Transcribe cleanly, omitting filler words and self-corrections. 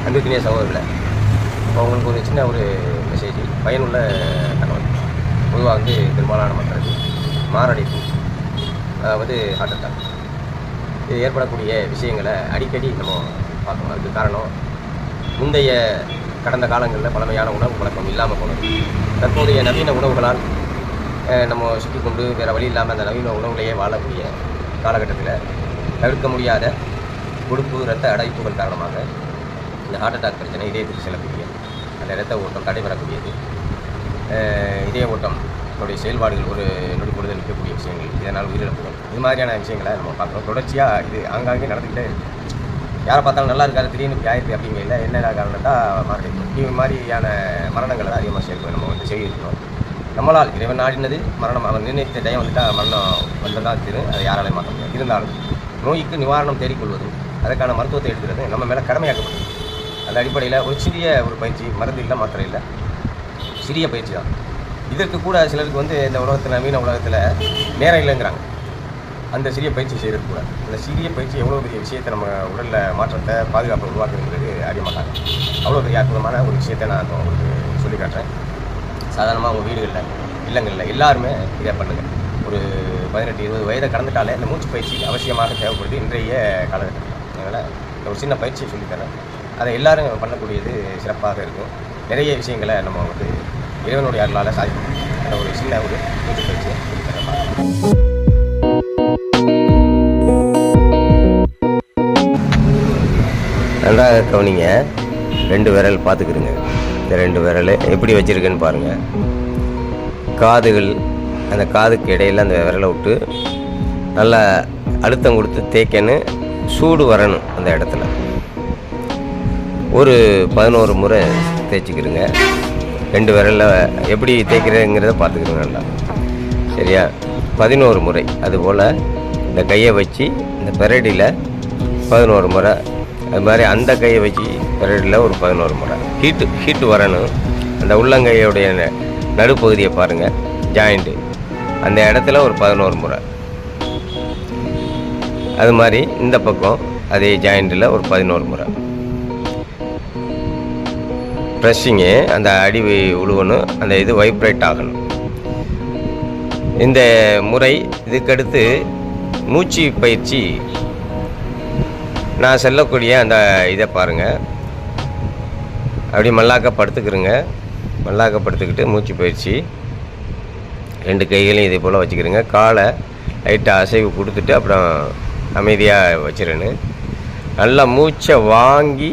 அன்புக்கினிய சகோதரர்களே, இப்போ உங்களுக்கு ஒரு சின்ன ஒரு மெசேஜ், பயனுள்ள தகவல். பொதுவாக பெரும்பாலான மக்களுக்கு மாரடைப்பு, அதாவது ஹார்ட் அட்டாக், இது ஏற்படக்கூடிய விஷயங்களை அடிக்கடி நம்ம பார்க்கணும். அதுக்கு காரணம் முந்தைய கடந்த காலங்களில் பழமையான உணவு பழக்கம் இல்லாமல் போனது. தற்போதைய நவீன உணவுகளால் நம்ம சுற்றிக்கொண்டு வேறு வழி இல்லாமல் அந்த நவீன உணவுகளையே வாழக்கூடிய காலகட்டத்தில் தவிர்க்க முடியாத கொழுப்பு, இரத்த அடைப்புகள் காரணமாக இந்த ஹார்ட் அட்டாக் பிரச்சனை, இதயத்துக்கு செல்லக்கூடிய அந்த இரத்த ஓட்டம் தடைபெறக்கூடியது, இதய ஓட்டம் செயல்பாடுகள் ஒரு நொடி பொழுது நிற்கக்கூடிய விஷயங்கள், இதனால் உயிரிழப்புகள், இது மாதிரியான விஷயங்களை நம்ம பார்க்குறோம். தொடர்ச்சியாக இது ஆங்காங்கே நடந்துக்கிட்டே யாரை பார்த்தாலும் நல்லா இருக்காது, திடீர்னு வியாயிருக்கு அப்படிங்கிறத என்ன காரணம்னா மாரடைப்பு. இது மாதிரியான மரணங்களை அதிகமாக செயல்பட நம்ம செய்யணும். நம்மளால் இறைவன் நாடினது மரணம், அவன் நிர்ணயித்த டைம் மரணம் வந்ததான் தெரியும், அதை யாராலையும் மாற்ற முடியாது. இருந்தாலும் நோய்க்கு நிவாரணம் தேடிக்கொள்வதும் அதற்கான மருத்துவத்தை எடுக்கிறது நம்ம மேலே கடமையாக்கப்பட்டது. அந்த அடிப்படையில் ஒரு சிறிய ஒரு பயிற்சி, மருந்து இல்லை, மாத்திரை இல்லை, சிறிய பயிற்சி தான். இதற்கு கூட சிலருக்கு இந்த உலகத்தில், நவீன உலகத்தில் நேரம் இல்லைங்கிறாங்க. அந்த சிறிய பயிற்சி செய்கிறது கூட, அந்த சிறிய பயிற்சி எவ்வளோ பெரிய விஷயத்தை நம்ம உடலில் மாற்றத்தை, பாதுகாப்பை உருவாக்குங்கிறது அறிய மாட்டாங்க. அவ்வளோ பெரிய அற்புதமான ஒரு விஷயத்தை நான் உங்களுக்கு சொல்லி காட்டுறேன். சாதாரணமாக உங்கள் வீடுகளில், இல்லங்களில் எல்லாருமே இதை பண்ணுங்கள். ஒரு 18-20 வயதை கடந்துட்டாலே இந்த மூச்சு பயிற்சி அவசியமாக தேவைப்படுது இன்றைய காலகட்டத்தில். அதனால் ஒரு சின்ன பயிற்சியை சொல்லித்தரேன். அதை எல்லோரும் பண்ணக்கூடியது சிறப்பாக இருக்கும். நிறைய விஷயங்களை நம்ம இறைவனுடைய அருளால் சாதிக்கணும். அந்த ஒரு சின்ன ஒரு மூச்சு பயிற்சியை சொல்லித்தரேன். நன்றாக கவனிங்க. 2 விரல் பார்த்துக்கிடுங்க. இந்த 2 விரல் எப்படி வச்சுருக்குன்னு பாருங்கள். காதுகள், அந்த காதுக்கு இடையில் அந்த விரலை விட்டு நல்லா அழுத்தம் கொடுத்து தேய்க்கணும். சூடு வரணும் அந்த இடத்துல. ஒரு 11 முறை தேய்ச்சிக்கிடுங்க. 2 விரலில் எப்படி தேய்க்கிறதுங்கிறத பார்த்துக்கிடுங்க நல்லா. சரியா? 11 முறை. அதுபோல் இந்த கையை வச்சு இந்த பெரடியில் 11 முறை, அது மாதிரி அந்த கையை வச்சு பெரடியில் ஒரு 11 முறை. ஹீட்டு வரணும். அந்த உள்ளங்கையோடைய நடுப்பகுதியை பாருங்கள், ஜாயிண்ட்டு, அந்த இடத்துல ஒரு 11 முறை. அது மாதிரி இந்த பக்கம் அதே ஜாயிண்டில் ஒரு 11 முறை. ப்ரெஸ்ஸிங்கு, அந்த அடி உழுவணும், அந்த இது வைப்ரேட் ஆகணும். இந்த முறை. இதுக்கடுத்து மூச்சு பயிற்சி நான் சொல்லக்கூடிய அந்த இதை பாருங்கள். அப்படி மல்லாக்கப்படுத்துக்கிறேங்க. மல்லாக்கப்படுத்திக்கிட்டு மூச்சு பயிற்சி 2 கைகளையும் இதே போல் வச்சுக்கிறேங்க. காலை லைட்டாக அசைவு கொடுத்துட்டு அப்புறம் அமைதியாக வச்சிடணும். நல்லா மூச்சை வாங்கி